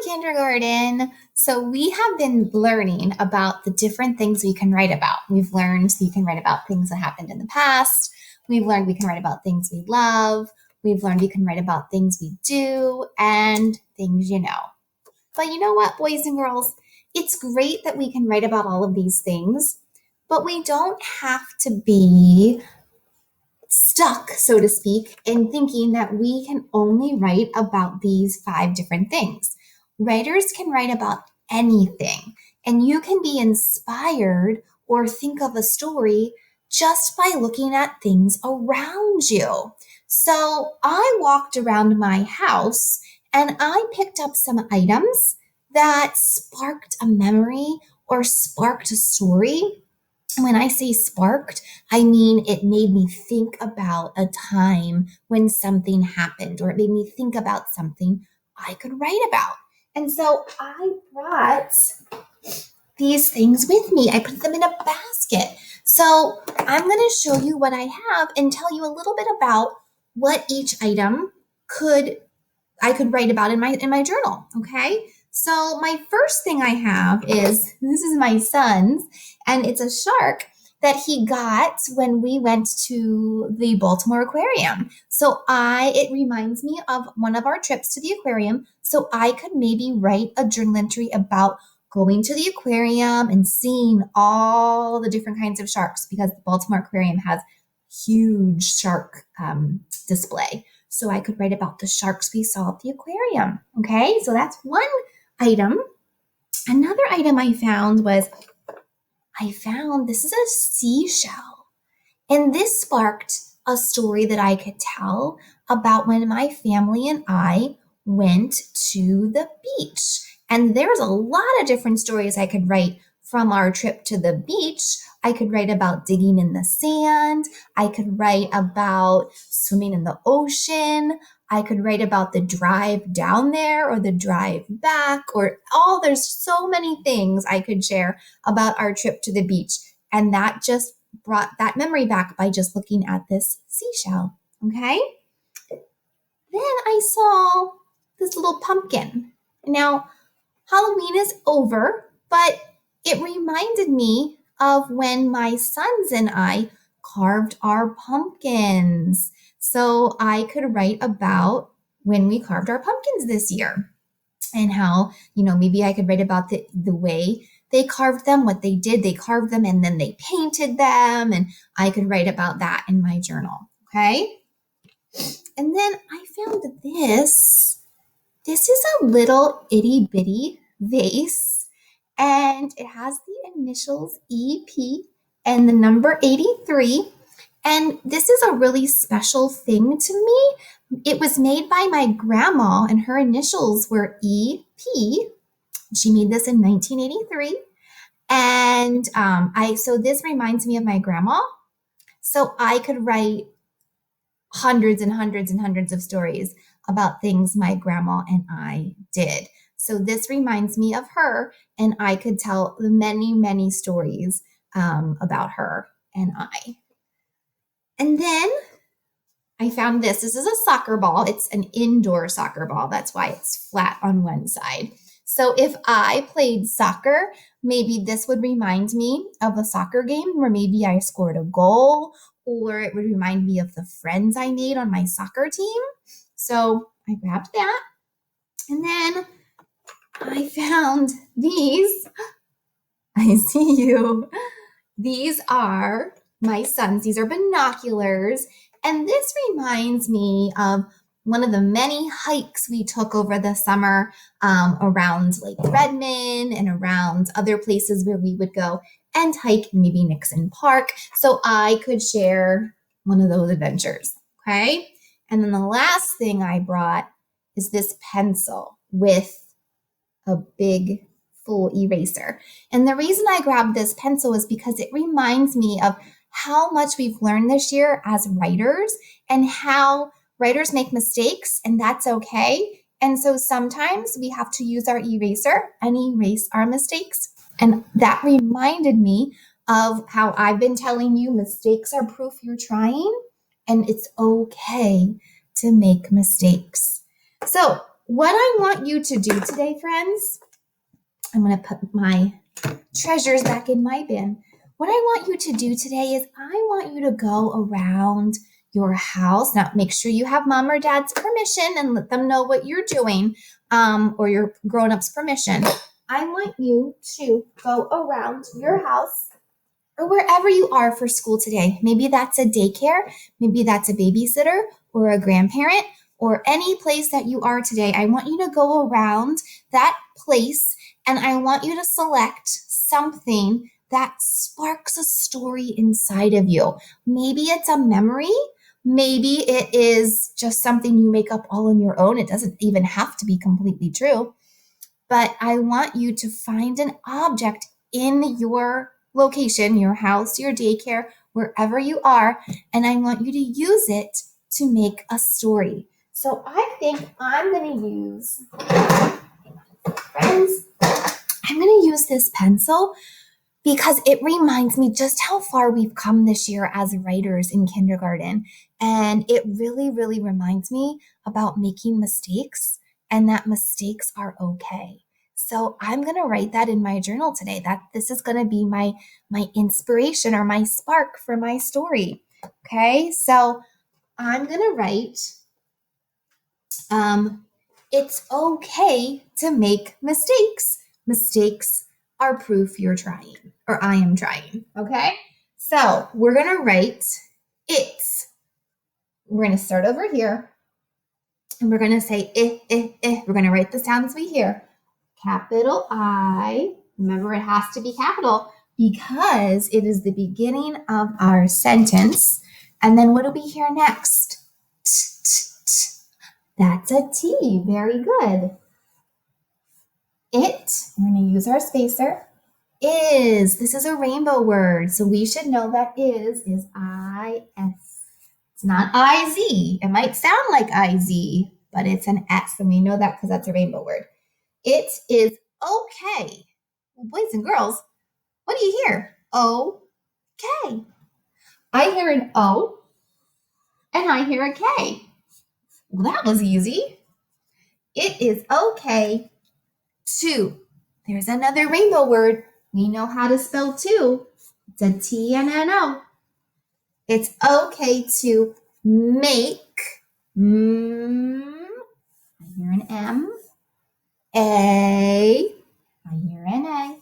kindergarten. So we have been learning about the different things we can write about. We've learned you can write about things that happened in the past. We've learned we can write about things we love. We've learned we can write about things we do and things you know. But you know what, boys and girls? It's great that we can write about all of these things, but we don't have to be stuck, so to speak, in thinking that we can only write about these 5 different things. Writers can write about anything, and you can be inspired or think of a story just by looking at things around you. So I walked around my house and I picked up some items that sparked a memory or sparked a story. When I say sparked, I mean it made me think about a time when something happened, or it made me think about something I could write about. And so I brought these things with me. I put them in a basket. So I'm going to show you what I have and tell you a little bit about what each item I could write about in my journal. Okay. So my first thing I have is this is my son's, and it's a shark that he got when we went to the Baltimore Aquarium. So it reminds me of one of our trips to the aquarium. So I could maybe write a journal entry about going to the aquarium and seeing all the different kinds of sharks, because the Baltimore Aquarium has huge shark display. So I could write about the sharks we saw at the aquarium. Okay, so that's one item. Another item I found this is a seashell. And this sparked a story that I could tell about when my family and I went to the beach. And there's a lot of different stories I could write from our trip to the beach. I could write about digging in the sand. I could write about swimming in the ocean. I could write about the drive down there or the drive back, there's so many things I could share about our trip to the beach. And that just brought that memory back by just looking at this seashell. Okay. Then I saw this little pumpkin. Now, Halloween is over, but it reminded me of when my sons and I carved our pumpkins. So I could write about when we carved our pumpkins this year and how, maybe I could write about the way they carved them, what they did. They carved them and then they painted them. And I could write about that in my journal. Okay. And then I found this. This is a little itty bitty vase, and it has the initials EP and the number 83. And this is a really special thing to me. It was made by my grandma, and her initials were EP. She made this in 1983. And so this reminds me of my grandma. So I could write hundreds and hundreds and hundreds of stories about things my grandma and I did. So this reminds me of her, and I could tell many, many stories about her and I. And then I found this. This is a soccer ball. It's an indoor soccer ball. That's why it's flat on one side. So if I played soccer, maybe this would remind me of a soccer game where maybe I scored a goal, or it would remind me of the friends I made on my soccer team. So I grabbed that. And then I found these. I see you. These are my sons. These are binoculars. And this reminds me of one of the many hikes we took over the summer around Lake Redmond and around other places where we would go and hike, maybe Nixon Park. So I could share one of those adventures. Okay. And then the last thing I brought is this pencil with a big full eraser. And the reason I grabbed this pencil is because it reminds me of how much we've learned this year as writers and how writers make mistakes, and that's okay. And so sometimes we have to use our eraser and erase our mistakes. And that reminded me of how I've been telling you mistakes are proof you're trying, and it's okay to make mistakes. So what I want you to do today, friends, I'm going to put my treasures back in my bin. What I want you to do today is I want you to go around your house. Now, make sure you have mom or dad's permission and let them know what you're doing, or your grown-ups' permission. I want you to go around your house or wherever you are for school today. Maybe that's a daycare, maybe that's a babysitter or a grandparent, or any place that you are today. I want you to go around that place and I want you to select something that sparks a story inside of you. Maybe it's a memory. Maybe it is just something you make up all on your own. It doesn't even have to be completely true. But I want you to find an object in your location, your house, your daycare, wherever you are, and I want you to use it to make a story. So I think I'm going to use, friends, I'm going to use this pencil because it reminds me just how far we've come this year as writers in kindergarten. And it really, really reminds me about making mistakes and that mistakes are okay. So I'm going to write that in my journal today, that this is going to be my inspiration or my spark for my story. Okay, so I'm going to write, it's okay to make mistakes. Mistakes are proof you're trying, or I am trying. Okay, so we're going to write it. We're going to start over here and we're going to say We're going to write the sounds we hear. Capital I. Remember, it has to be capital because it is the beginning of our sentence. And then what do we hear next? T, t, t. That's a T. Very good. It, we're going to use our spacer, is. This is a rainbow word, so we should know that is I-S. It's not I-Z. It might sound like I-Z, but it's an S, and we know that because that's a rainbow word. It is okay. Well, boys and girls, what do you hear? O-K. I hear an O, and I hear a K. Well, that was easy. It is okay to. There's another rainbow word. We know how to spell two. It's a T and an O. It's okay to make. I hear an M. A. I hear an A.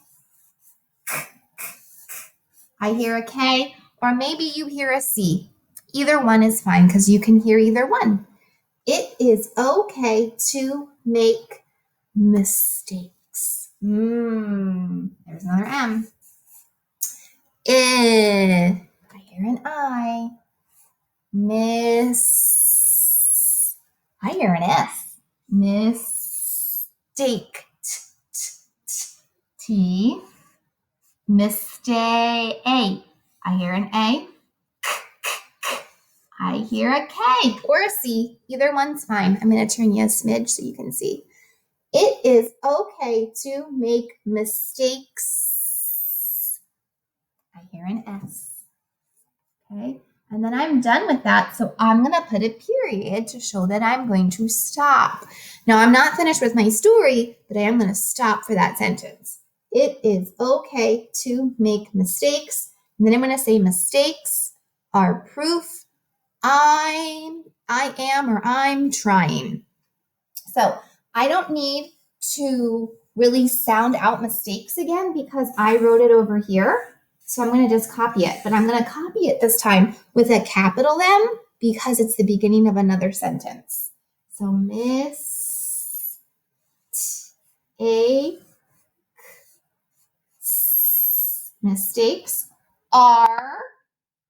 I hear a K, or maybe you hear a C. Either one is fine because you can hear either one. It is okay to make mistakes. There's another M. I hear an I. I hear an S. Mistake. T. Mistake. I hear an A. I hear a K or a C. Either one's fine. I'm going to turn you a smidge so you can see. It is okay to make mistakes. I hear an S. Okay. And then I'm done with that. So I'm going to put a period to show that I'm going to stop. Now, I'm not finished with my story, but I am going to stop for that sentence. It is okay to make mistakes. And then I'm going to say mistakes are proof I am or I'm trying. So I don't need to really sound out mistakes again because I wrote it over here. So I'm going to just copy it, but I'm going to copy it this time with a capital M because it's the beginning of another sentence. So mistakes are,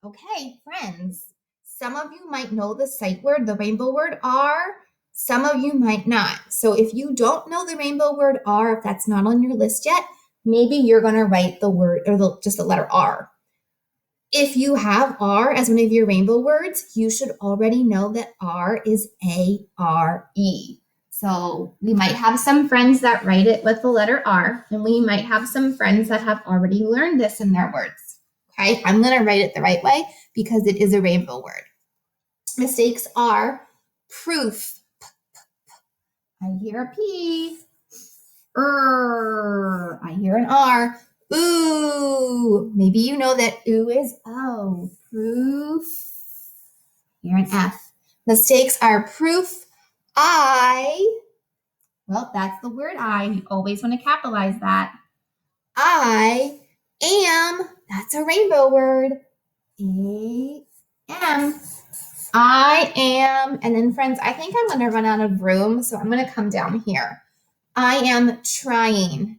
okay, friends. Some of you might know the sight word, the rainbow word are. Some of you might not. So if you don't know the rainbow word are, if that's not on your list yet, maybe you're going to write the word or just the letter R. If you have R as one of your rainbow words, you should already know that R is A-R-E. So we might have some friends that write it with the letter R, and we might have some friends that have already learned this in their words. Okay, I'm going to write it the right way because it is a rainbow word. Mistakes are proof. I hear a P. I hear an R. Ooh. Maybe you know that ooh is O. Proof. Hear an F. Mistakes are proof. Well, that's the word I. You always want to capitalize that. I am. That's a rainbow word. A-M. I am. And then, friends, I think I'm going to run out of room, so I'm going to come down here. I am trying.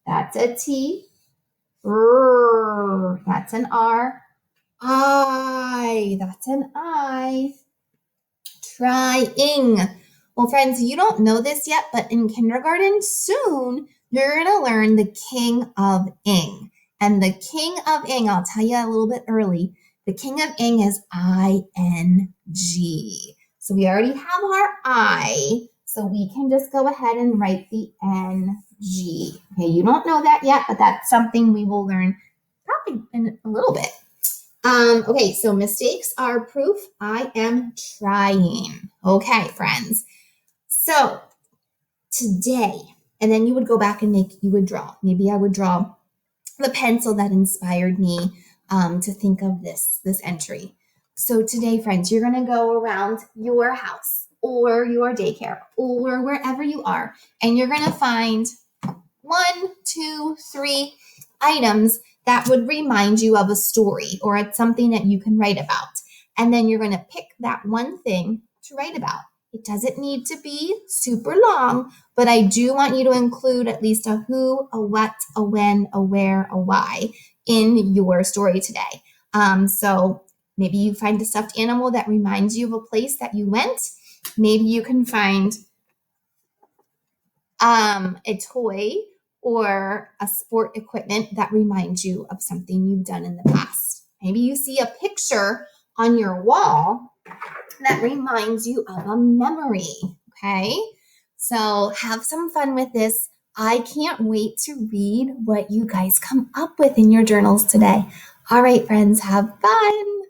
That's a T. That's an R. I. That's an I. Trying. Well, friends, you don't know this yet, but in kindergarten soon, you're going to learn the king of ing. And the king of ing, I'll tell you a little bit early, the king of ing is I-N-G. So we already have our I, so we can just go ahead and write the N-G. Okay, you don't know that yet, but that's something we will learn probably in a little bit. Okay, so mistakes are proof. I am trying. Okay, friends. So today, and then you would go back and you would draw. Maybe I would draw the pencil that inspired me to think of this entry. So today, friends, you're going to go around your house or your daycare or wherever you are, and you're going to find 1, 2, 3 items that would remind you of a story or it's something that you can write about. And then you're going to pick that one thing to write about. It doesn't need to be super long, but I do want you to include at least a who, a what, a when, a where, a why in your story today. So maybe you find a stuffed animal that reminds you of a place that you went. Maybe you can find a toy or a sport equipment that reminds you of something you've done in the past. Maybe you see a picture on your wall that reminds you of a memory, okay? So have some fun with this. I can't wait to read what you guys come up with in your journals today. All right, friends, have fun.